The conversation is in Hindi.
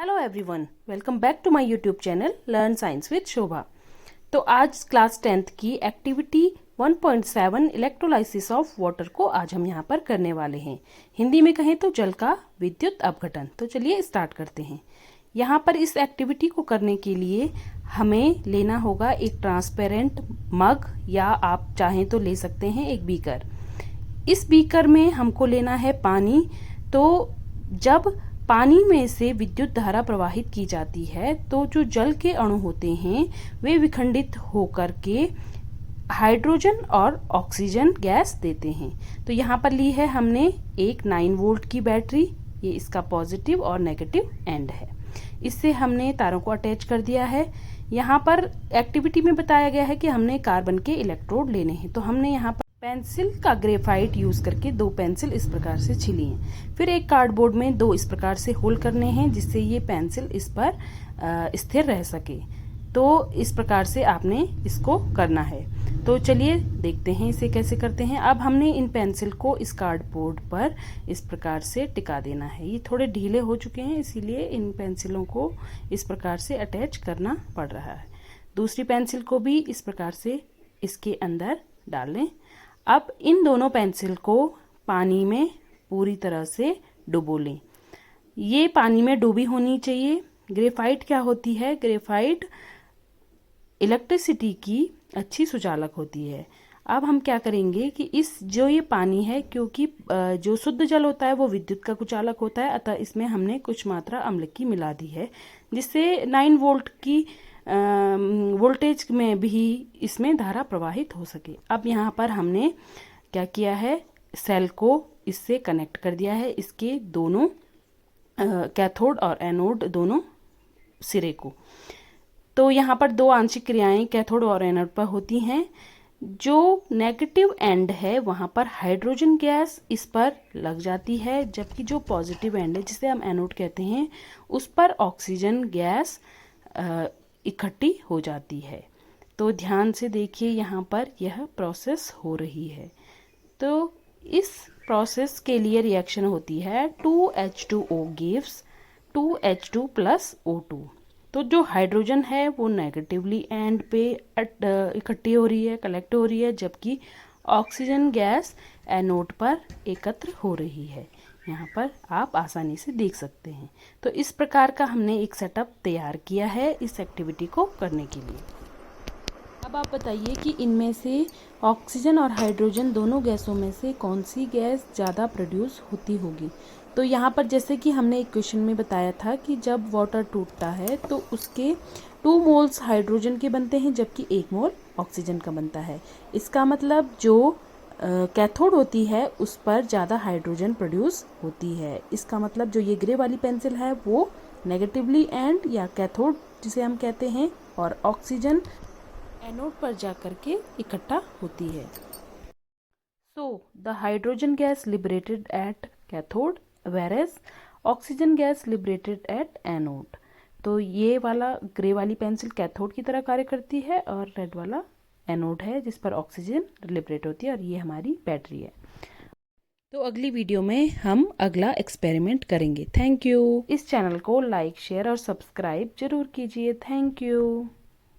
Hello everyone, welcome back to my YouTube channel learn science with Shobha. तो आज क्लास 10th की एक्टिविटी 1.7 इलेक्ट्रोलाइसिस ऑफ वाटर को आज हम यहाँ पर करने वाले हैं। हिंदी में कहें तो जल का विद्युत अपघटन। तो चलिए स्टार्ट करते हैं। यहाँ पर इस एक्टिविटी को करने के लिए हमें लेना होगा एक ट्रांसपेरेंट मग, या आप चाहें तो ले सकते हैं एक बीकर। इस बीकर में हमको लेना है पानी। तो जब पानी में से विद्युत धारा प्रवाहित की जाती है तो जो जल के अणु होते हैं वे विखंडित होकर के हाइड्रोजन और ऑक्सीजन गैस देते हैं। तो यहाँ पर ली है हमने एक 9 वोल्ट की बैटरी। ये इसका पॉजिटिव और नेगेटिव एंड है। इससे हमने तारों को अटैच कर दिया है। यहाँ पर एक्टिविटी में बताया गया है कि हमने कार्बन के इलेक्ट्रोड लेने हैं। तो हमने यहाँ पर पेंसिल का ग्रेफाइट यूज करके 2 पेंसिल इस प्रकार से छिली हैं। फिर एक कार्डबोर्ड में 2 इस प्रकार से होल करने हैं जिससे ये पेंसिल इस पर स्थिर रह सके। तो इस प्रकार से आपने इसको करना है। तो चलिए देखते हैं इसे कैसे करते हैं। अब हमने इन पेंसिल को इस कार्डबोर्ड पर इस प्रकार से टिका देना है। ये थोड़े ढीले हो चुके हैं, इसीलिए इन पेंसिलों को इस प्रकार से अटैच करना पड़ रहा है। दूसरी पेंसिल को भी इस प्रकार से इसके अंदर डाल लें। अब इन दोनों पेंसिल को पानी में पूरी तरह से डुबो लें। ये पानी में डूबी होनी चाहिए। ग्रेफाइट क्या होती है? ग्रेफाइट इलेक्ट्रिसिटी की अच्छी सुचालक होती है। अब हम क्या करेंगे कि इस जो ये पानी है, क्योंकि जो शुद्ध जल होता है वो विद्युत का कुचालक होता है, अतः इसमें हमने कुछ मात्रा अम्ल की मिला दी है जिससे 9 वोल्ट की वोल्टेज में भी इसमें धारा प्रवाहित हो सके। अब यहाँ पर हमने क्या किया है, सेल को इससे कनेक्ट कर दिया है, इसके दोनों कैथोड और एनोड दोनों सिरे को। तो यहाँ पर 2 आंशिक क्रियाएं कैथोड और एनोड पर होती हैं। जो नेगेटिव एंड है वहाँ पर हाइड्रोजन गैस इस पर लग जाती है, जबकि जो पॉजिटिव एंड है जिसे हम एनोड कहते हैं उस पर ऑक्सीजन गैस इकट्ठी हो जाती है। तो ध्यान से देखिए, यहाँ पर यह प्रोसेस हो रही है। तो इस प्रोसेस के लिए रिएक्शन होती है 2H2O gives 2H2 plus O2। तो जो हाइड्रोजन है वो नेगेटिवली एंड पे इकट्ठी हो रही है, कलेक्ट हो रही है, जबकि ऑक्सीजन गैस एनोड पर एकत्र हो रही है। यहाँ पर आप आसानी से देख सकते हैं। तो इस प्रकार का हमने एक सेटअप तैयार किया है इस एक्टिविटी को करने के लिए। अब आप बताइए कि इनमें से ऑक्सीजन और हाइड्रोजन दोनों गैसों में से कौन सी गैस ज़्यादा प्रोड्यूस होती होगी। तो यहाँ पर जैसे कि हमने एक क्वेश्चन में बताया था कि जब वाटर टूटता है तो उसके 2 मोल्स हाइड्रोजन के बनते हैं जबकि 1 मोल ऑक्सीजन का बनता है। इसका मतलब जो कैथोड होती है उस पर ज़्यादा हाइड्रोजन प्रोड्यूस होती है। इसका मतलब जो ये ग्रे वाली पेंसिल है वो नेगेटिवली एंड या कैथोड जिसे हम कहते हैं, और ऑक्सीजन एनोड पर जाकर के इकट्ठा होती है। So the hydrogen gas liberated at cathode whereas oxygen gas liberated at anode. तो ये वाला ग्रे वाली पेंसिल कैथोड की तरह कार्य करती है और रेड वाला एनोड है जिस पर ऑक्सीजन लिबरेट होती है, और ये हमारी बैटरी है। तो अगली वीडियो में हम अगला एक्सपेरिमेंट करेंगे। Thank you. इस चैनल को लाइक, शेयर और सब्सक्राइब जरूर कीजिए। Thank you.